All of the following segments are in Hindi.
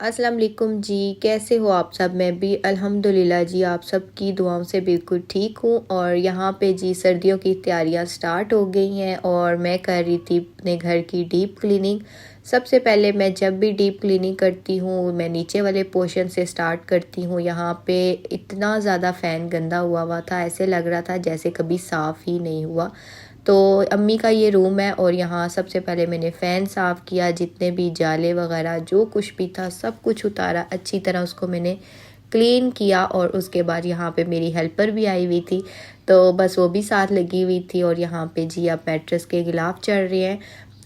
अस्सलाम वालेकुम जी। कैसे हो आप सब? मैं भी अल्हम्दुलिल्लाह जी, आप सब की दुआओं से बिल्कुल ठीक हूँ। और यहाँ पे जी सर्दियों की तैयारियाँ स्टार्ट हो गई हैं और मैं कर रही थी अपने घर की डीप क्लीनिंग। सबसे पहले मैं जब भी डीप क्लीनिंग करती हूँ मैं नीचे वाले पोर्शन से स्टार्ट करती हूँ। यहाँ पे इतना ज़्यादा फ़ैन गंदा हुआ था, ऐसे लग रहा था जैसे कभी साफ़ ही नहीं हुआ। तो अम्मी का ये रूम है और यहाँ सबसे पहले मैंने फ़ैन साफ़ किया, जितने भी जाले वगैरह जो कुछ भी था सब कुछ उतारा, अच्छी तरह उसको मैंने क्लीन किया। और उसके बाद यहाँ पे मेरी हेल्पर भी आई हुई थी, तो बस वो भी साथ लगी हुई थी। और यहाँ पे जी अब मैट्रेस के गिलाफ चढ़ रहे हैं।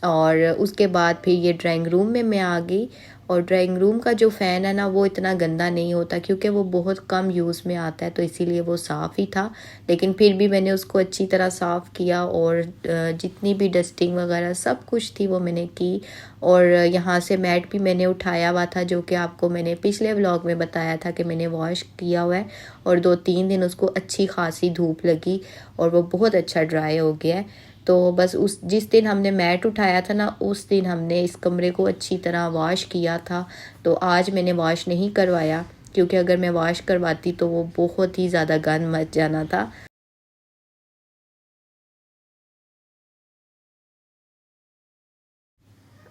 और उसके बाद फिर ये ड्राइंग रूम में मैं आ गई। और ड्राइंग रूम का जो फ़ैन है ना वो इतना गंदा नहीं होता, क्योंकि वो बहुत कम यूज़ में आता है, तो इसीलिए वो साफ़ ही था। लेकिन फिर भी मैंने उसको अच्छी तरह साफ़ किया और जितनी भी डस्टिंग वगैरह सब कुछ थी वो मैंने की। और यहाँ से मैट भी मैंने उठाया हुआ था, जो कि आपको मैंने पिछले व्लॉग में बताया था कि मैंने वॉश किया हुआ है। और 2-3 दिन उसको अच्छी खासी धूप लगी और वो बहुत अच्छा ड्राई हो गया है। तो बस उस जिस दिन हमने मैट उठाया था ना उस दिन हमने इस कमरे को अच्छी तरह वॉश किया था। तो आज मैंने वॉश नहीं करवाया, क्योंकि अगर मैं वॉश करवाती तो वो बहुत ही ज़्यादा गंद मच जाना था।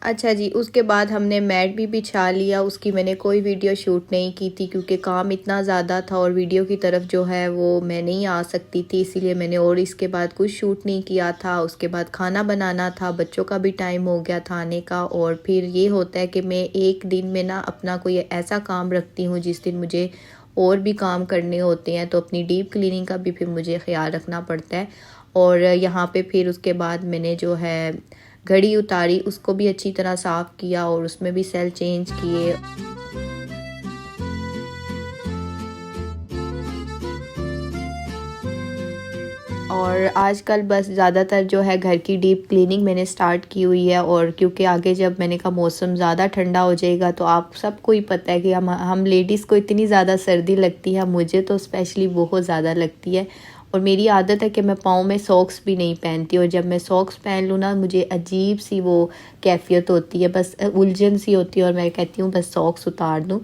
अच्छा जी, उसके बाद हमने मैट भी बिछा लिया। उसकी मैंने कोई वीडियो शूट नहीं की थी, क्योंकि काम इतना ज़्यादा था और वीडियो की तरफ जो है वो मैं नहीं आ सकती थी, इसीलिए मैंने और इसके बाद कुछ शूट नहीं किया था। उसके बाद खाना बनाना था, बच्चों का भी टाइम हो गया था आने का। और फिर ये होता है कि मैं एक दिन में ना अपना कोई ऐसा काम रखती हूँ जिस दिन मुझे और भी काम करने होते हैं, तो अपनी डीप क्लीनिंग का भी फिर मुझे ख्याल रखना पड़ता है। और यहाँ पे फिर उसके बाद मैंने जो है घड़ी उतारी, उसको भी अच्छी तरह साफ़ किया और उसमें भी सेल चेंज किए। और आजकल बस ज़्यादातर जो है घर की डीप क्लीनिंग मैंने स्टार्ट की हुई है। और क्योंकि आगे जब मैंने कहा मौसम ज़्यादा ठंडा हो जाएगा, तो आप सबको ही पता है कि हम लेडीज़ को इतनी ज़्यादा सर्दी लगती है, मुझे तो स्पेशली बहुत ज़्यादा लगती है। और मेरी आदत है कि मैं पाँव में सॉक्स भी नहीं पहनती, और जब मैं सॉक्स पहन लूँ ना मुझे अजीब सी वो कैफियत होती है, बस उलझन सी होती है और मैं कहती हूँ बस सॉक्स उतार दूँ।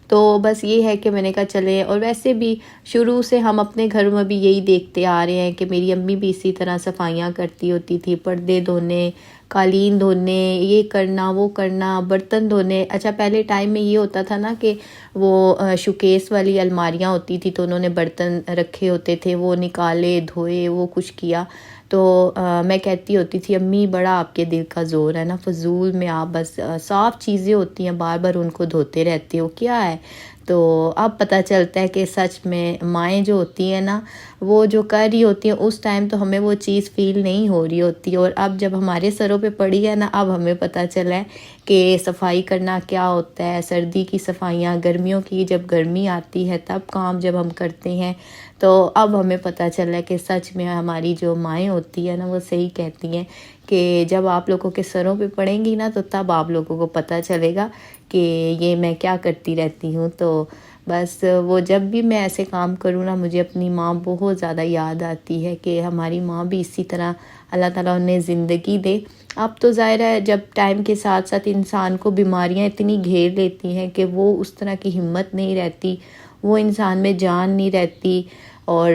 तो बस ये है कि मैंने कहा चले। और वैसे भी शुरू से हम अपने घरों में भी यही देखते आ रहे हैं कि मेरी अम्मी भी इसी तरह सफाइयाँ करती होती थी, पर्दे धोने, कालीन धोने, ये करना वो करना, बर्तन धोने। अच्छा पहले टाइम में ये होता था ना कि वो शोकेस वाली अलमारियाँ होती थी, तो उन्होंने बर्तन रखे होते थे, वो निकाले धोए वो कुछ किया। तो मैं कहती होती थी अम्मी बड़ा आपके दिल का ज़ोर है ना, फजूल में आप बस साफ़ चीज़ें होती हैं बार बार उनको धोते रहते हो, क्या है। तो अब पता चलता है कि सच में माएँ जो होती हैं ना वो जो कर रही होती हैं उस टाइम तो हमें वो चीज़ फ़ील नहीं हो रही होती, और अब जब हमारे सरों पे पड़ी है ना अब हमें पता चला है कि सफाई करना क्या होता है। सर्दी की सफाइयाँ, गर्मियों की जब गर्मी आती है तब काम जब हम करते हैं, तो अब हमें पता चला है कि सच में हमारी जो माएँ होती है ना वो सही कहती हैं कि जब आप लोगों के सरों पे पड़ेंगी ना तो तब आप लोगों को पता चलेगा कि ये मैं क्या करती रहती हूँ। तो बस वो जब भी मैं ऐसे काम करूँ ना मुझे अपनी माँ बहुत ज़्यादा याद आती है कि हमारी माँ भी इसी तरह अल्लाह ताला उन्हें ज़िंदगी दे। अब तो ज़ाहिर है जब टाइम के साथ साथ इंसान को बीमारियाँ इतनी घेर लेती हैं कि वो उस तरह की हिम्मत नहीं रहती, वो इंसान में जान नहीं रहती। और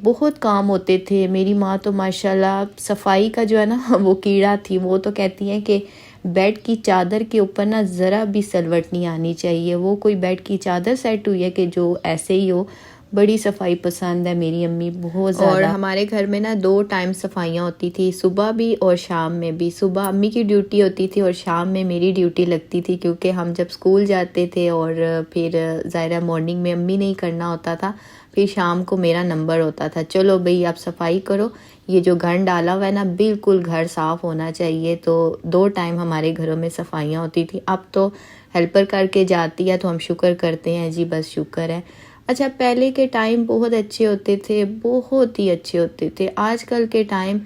बहुत काम होते थे। मेरी माँ तो माशाल्लाह सफाई का जो है ना वो कीड़ा थी। वो तो कहती हैं कि बेड की चादर के ऊपर ना ज़रा भी सलवट नहीं आनी चाहिए। वो कोई बेड की चादर सेट हुई है कि जो ऐसे ही हो। बड़ी सफाई पसंद है मेरी अम्मी बहुत ज़्यादा। और हमारे घर में ना 2 टाइम सफाइयाँ होती थी, सुबह भी और शाम में भी। सुबह अम्मी की ड्यूटी होती थी और शाम में मेरी ड्यूटी लगती थी, क्योंकि हम जब स्कूल जाते थे और फिर ज़ाहिर है मॉर्निंग में अम्मी नहीं करना होता था, फिर शाम को मेरा नंबर होता था, चलो भाई आप सफाई करो, ये जो घर डाला हुआ है ना बिल्कुल घर साफ़ होना चाहिए। तो 2 टाइम हमारे घरों में सफाइयाँ होती थी। अब तो हेल्पर करके जाती है तो हम शुक्र करते हैं जी, बस शुक्र है। अच्छा पहले के टाइम बहुत अच्छे होते थे, बहुत ही अच्छे होते थे। आजकल के टाइम,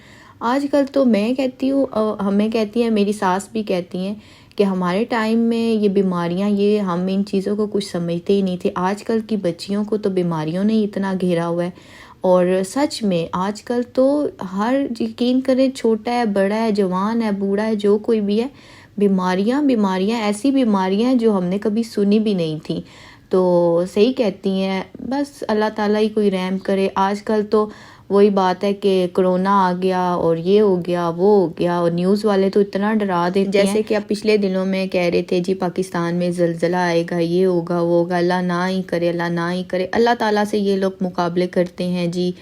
आजकल तो मैं कहती हूँ हमें कहती हैं, मेरी सास भी कहती हैं कि हमारे टाइम में ये बीमारियां, ये हम इन चीज़ों को कुछ समझते ही नहीं थे। आजकल की बच्चियों को तो बीमारियों ने इतना घेरा हुआ है। और सच में आजकल तो हर, यकीन करें, छोटा है बड़ा है जवान है बूढ़ा है जो कोई भी है, बीमारियां बीमारियां ऐसी बीमारियां हैं जो हमने कभी सुनी भी नहीं थी। तो सही कहती हैं, बस अल्लाह ताला ही कोई रहम करे। आजकल तो वही बात है कि कोरोना आ गया और ये हो गया वो हो गया, और न्यूज़ वाले तो इतना डरा देते हैं। जैसे कि अब पिछले दिनों में कह रहे थे जी पाकिस्तान में ज़लज़ला आएगा, ये होगा वो होगा, अल्लाह ना ही करे, अल्लाह ना ही करे। अल्लाह ताला से ये लोग मुकाबले करते हैं जी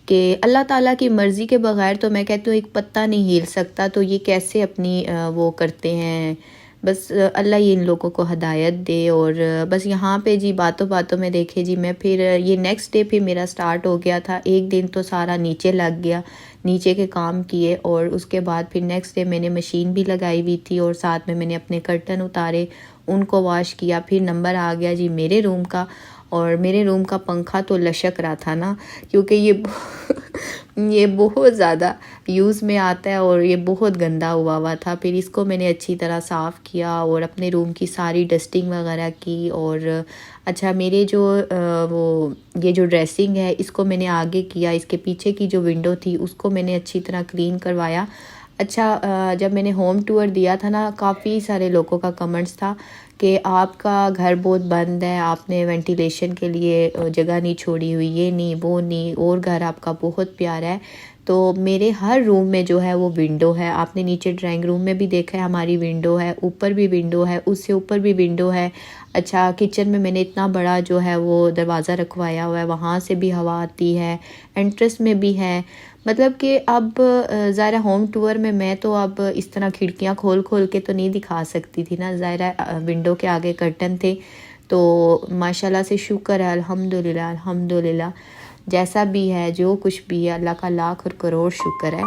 कि अल्लाह ताला की मर्ज़ी के बगैर तो मैं कहती हूँ एक पत्ता नहीं हिल सकता, तो ये कैसे अपनी वो करते हैं। बस अल्लाह ही इन लोगों को हदायत दे। और बस यहाँ पे जी बातों बातों में देखे जी मैं फिर ये नेक्स्ट डे फिर मेरा स्टार्ट हो गया था। एक दिन तो सारा नीचे लग गया, नीचे के काम किए, और उसके बाद फिर नेक्स्ट डे मैंने मशीन भी लगाई हुई थी और साथ में मैंने अपने कर्टन उतारे, उनको वॉश किया। फिर नंबर आ गया जी मेरे रूम का, और मेरे रूम का पंखा तो लशक रहा था ना, क्योंकि ये बहुत ज़्यादा यूज़ में आता है और ये बहुत गंदा हुआ था। फिर इसको मैंने अच्छी तरह साफ़ किया और अपने रूम की सारी डस्टिंग वगैरह की। और अच्छा मेरे जो वो ये जो ड्रेसिंग है इसको मैंने आगे किया, इसके पीछे की जो विंडो थी उसको मैंने अच्छी तरह क्लीन करवाया। अच्छा जब मैंने होम टूर दिया था ना, काफ़ी सारे लोगों का कमेंट्स था कि आपका घर बहुत बंद है, आपने वेंटिलेशन के लिए जगह नहीं छोड़ी हुई, ये नहीं वो नहीं, और घर आपका बहुत प्यारा है। तो मेरे हर रूम में जो है वो विंडो है। आपने नीचे ड्राइंग रूम में भी देखा है हमारी विंडो है, ऊपर भी विंडो है, उससे ऊपर भी विंडो है। अच्छा किचन में मैंने इतना बड़ा जो है वो दरवाज़ा रखवाया हुआ है, वहाँ से भी हवा आती है, एंट्रेंस में भी है। मतलब कि अब ज़ाहिर होम टूर में मैं तो अब इस तरह खिड़कियाँ खोल खोल के तो नहीं दिखा सकती थी ना, ज़ाहिर विंडो के आगे कर्टन थे। तो माशाल्लाह से शुक्र है, अल्हम्दुलिल्लाह अल्हम्दुलिल्लाह। जैसा भी है जो कुछ भी है अल्लाह का लाख और करोड़ शुक्र है।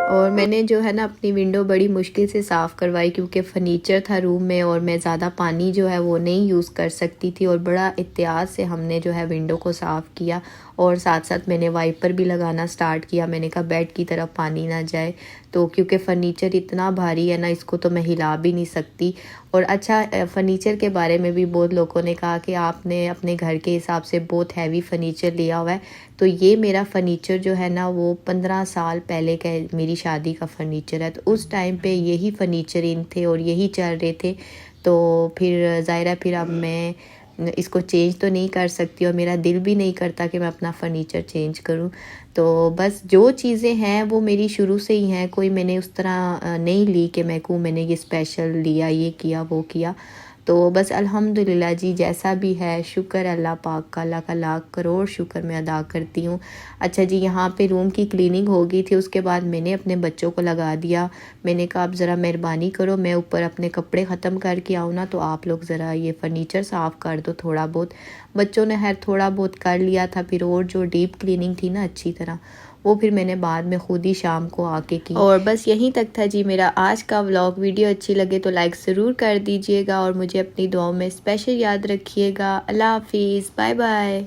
और मैंने जो है ना अपनी विंडो बड़ी मुश्किल से साफ़ करवाई, क्योंकि फ़र्नीचर था रूम में और मैं ज़्यादा पानी जो है वो नहीं यूज़ कर सकती थी। और बड़ा एहतियात से हमने जो है विंडो को साफ़ किया, और साथ साथ मैंने वाइपर भी लगाना स्टार्ट किया। मैंने कहा बेड की तरफ पानी ना जाए, तो क्योंकि फ़र्नीचर इतना भारी है ना, इसको तो मैं हिला भी नहीं सकती। और अच्छा फ़र्नीचर के बारे में भी बहुत लोगों ने कहा कि आपने अपने घर के हिसाब से बहुत हैवी फ़र्नीचर लिया हुआ है। तो ये मेरा फ़र्नीचर जो है ना वो 15 साल पहले का मेरी शादी का फ़र्नीचर है। तो उस टाइम पे यही फ़र्नीचर इन थे और यही चल रहे थे। तो फिर ज़ाहिर है फिर अब मैं इसको चेंज तो नहीं कर सकती, और मेरा दिल भी नहीं करता कि मैं अपना फ़र्नीचर चेंज करूं। तो बस जो चीज़ें हैं वो मेरी शुरू से ही हैं, कोई मैंने उस तरह नहीं ली कि मैं कहूँ मैंने ये स्पेशल लिया, ये किया वो किया। तो बस अल्हम्दुलिल्लाह जी, जैसा भी है शुक्र अल्लाह पाक का, अल्लाह का लाख करोड़ शुक्र मैं अदा करती हूँ। अच्छा जी, यहाँ पे रूम की क्लीनिंग हो गई थी, उसके बाद मैंने अपने बच्चों को लगा दिया। मैंने कहा आप ज़रा मेहरबानी करो, मैं ऊपर अपने कपड़े ख़त्म करके आऊँ ना, तो आप लोग ज़रा ये फ़र्नीचर साफ़ कर दो थोड़ा बहुत। बच्चों ने खैर थोड़ा बहुत कर लिया था, फिर और जो डीप क्लीनिंग थी ना अच्छी तरह, वो फिर मैंने बाद में खुद ही शाम को आके की। और बस यहीं तक था जी मेरा आज का व्लॉग। वीडियो अच्छी लगे तो लाइक ज़रूर कर दीजिएगा और मुझे अपनी दुआओं में स्पेशल याद रखिएगा। अल्लाह हाफिज़, बाय बाय।